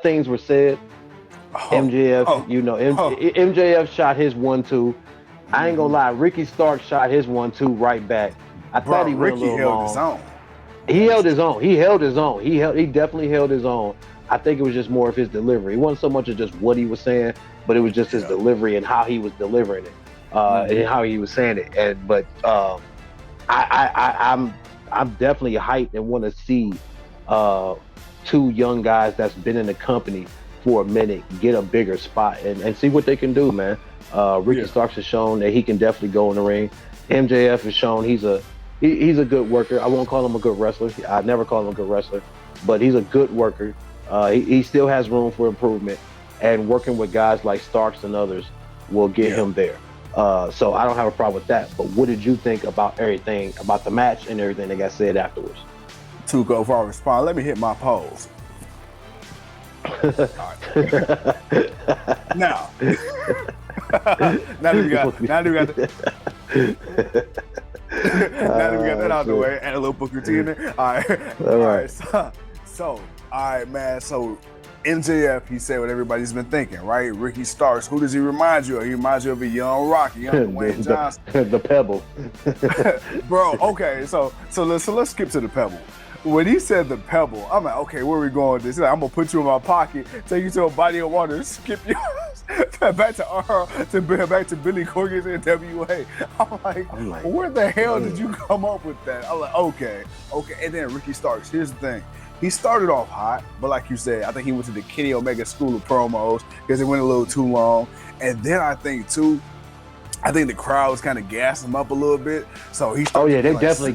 things were said. MJF, MJF shot his 1-2. I ain't gonna lie, Ricky Starks shot his 1-2 right back. I thought he went a little long. He held his own. He definitely held his own. I think it was just more of his delivery. It wasn't so much of just what he was saying, but it was just his delivery and how he was delivering it, and how he was saying it. I'm definitely hyped and want to see two young guys that's been in the company for a minute get a bigger spot and see what they can do, man. Ricky Starks has shown that he can definitely go in the ring. MJF has shown he's a good worker. I won't call him a good wrestler. I never call him a good wrestler, but he's a good worker. He still has room for improvement, and working with guys like Starks and others will get him there. So I don't have a problem with that. But what did you think about everything, about the match and everything that got said afterwards? Tuco, before I respond, let me hit my pose. Now that we got that out the way and a little Booker T in there. All right. So, all right, man. So, MJF, he said what everybody's been thinking, right? Ricky Starks, who does he remind you of? He reminds you of a young Rocky, young Dwayne Johnson. The Pebble. Bro, okay, so let's skip to the Pebble. When he said the Pebble, I'm like, okay, where are we going with this? He's like, I'm gonna put you in my pocket, take you to a body of water, skip you back to Billy Corgan's NWA. I'm like, where the hell did you come up with that? I'm like, okay. And then Ricky Starks, here's the thing. He started off hot, but like you said, I think he went to the Kenny Omega school of promos because it went a little too long. And then I think the crowd was kind of gassing him up a little bit. So he started. Oh yeah, they definitely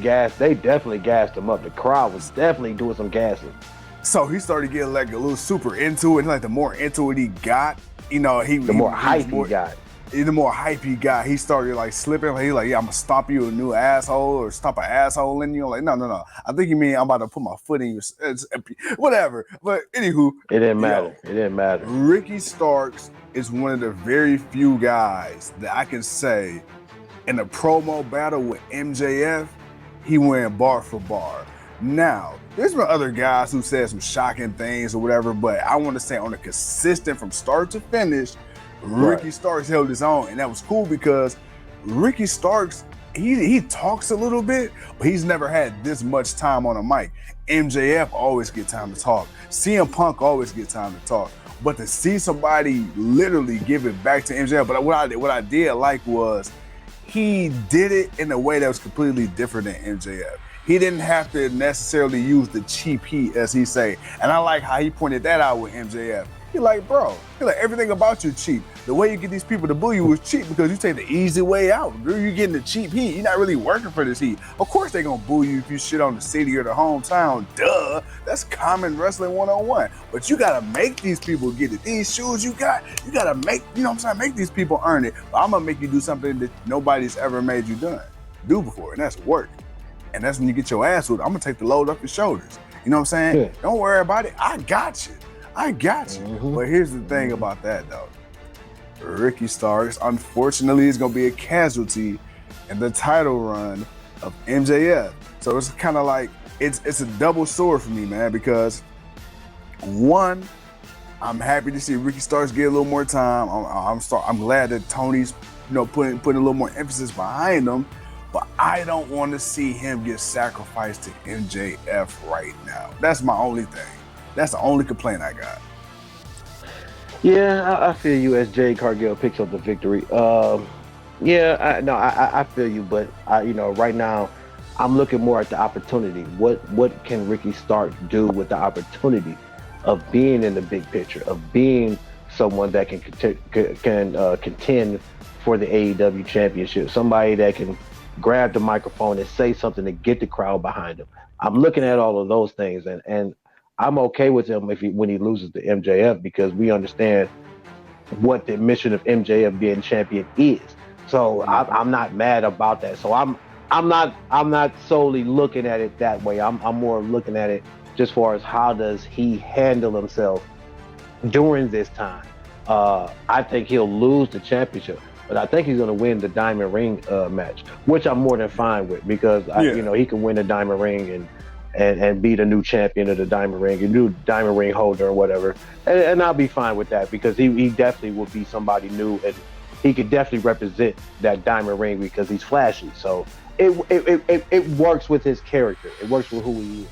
gassed him up. The crowd was definitely doing some gassing. So he started getting like a little super into it. And like the more into it he got, the more hype he got, he started like slipping. He's like, yeah, I'm gonna stomp you a new asshole or stomp an asshole in you. I'm like, no. I think you mean I'm about to put my foot in your whatever. But anywho, it didn't matter. Ricky Starks is one of the very few guys that I can say in a promo battle with MJF, he went bar for bar. Now, there's been other guys who said some shocking things or whatever, but I want to say on a consistent from start to finish, Ricky Starks held his own, and that was cool because Ricky Starks, he talks a little bit, but he's never had this much time on a mic. MJF always get time to talk. CM Punk always get time to talk. But to see somebody literally give it back to MJF, but what I did like was he did it in a way that was completely different than MJF. He didn't have to necessarily use the cheap heat, as he say. And I like how he pointed that out with MJF. He's like, bro, everything about you cheap. The way you get these people to boo you is cheap because you take the easy way out. Girl, you're getting the cheap heat. You're not really working for this heat. Of course they're gonna boo you if you shit on the city or the hometown. Duh. That's common wrestling 101. But you gotta make these people get it. These shoes you gotta make, make these people earn it. But I'm gonna make you do something that nobody's ever made you do before, and that's work. And that's when you get your ass with. I'm gonna take the load off your shoulders. You know what I'm saying? Yeah. Don't worry about it. I got you. Mm-hmm. But here's the thing about that, though. Ricky Starks, unfortunately, is going to be a casualty in the title run of MJF. So it's kind of like, it's a double sword for me, man, because one, I'm happy to see Ricky Starks get a little more time. I'm glad that Tony's, putting a little more emphasis behind him, but I don't want to see him get sacrificed to MJF right now. That's my only thing. That's the only complaint I got. Yeah, I feel you as Jade Cargill picks up the victory. I feel you, but right now I'm looking more at the opportunity. What can Ricky Starks do with the opportunity of being in the big picture, of being someone that can contend for the AEW championship, somebody that can grab the microphone and say something to get the crowd behind him. I'm looking at all of those things, and I'm okay with him when he loses to MJF because we understand what the mission of MJF being champion is. So I'm not mad about that. So I'm not solely looking at it that way. I'm more looking at it just far as how does he handle himself during this time. I think he'll lose the championship, but I think he's going to win the Diamond Ring match, which I'm more than fine with because he can win the Diamond Ring and and be the new champion of the diamond ring, a new diamond ring holder or whatever. And I'll be fine with that because he definitely will be somebody new, and he could definitely represent that diamond ring because he's flashy. So it works with his character. It works with who he is.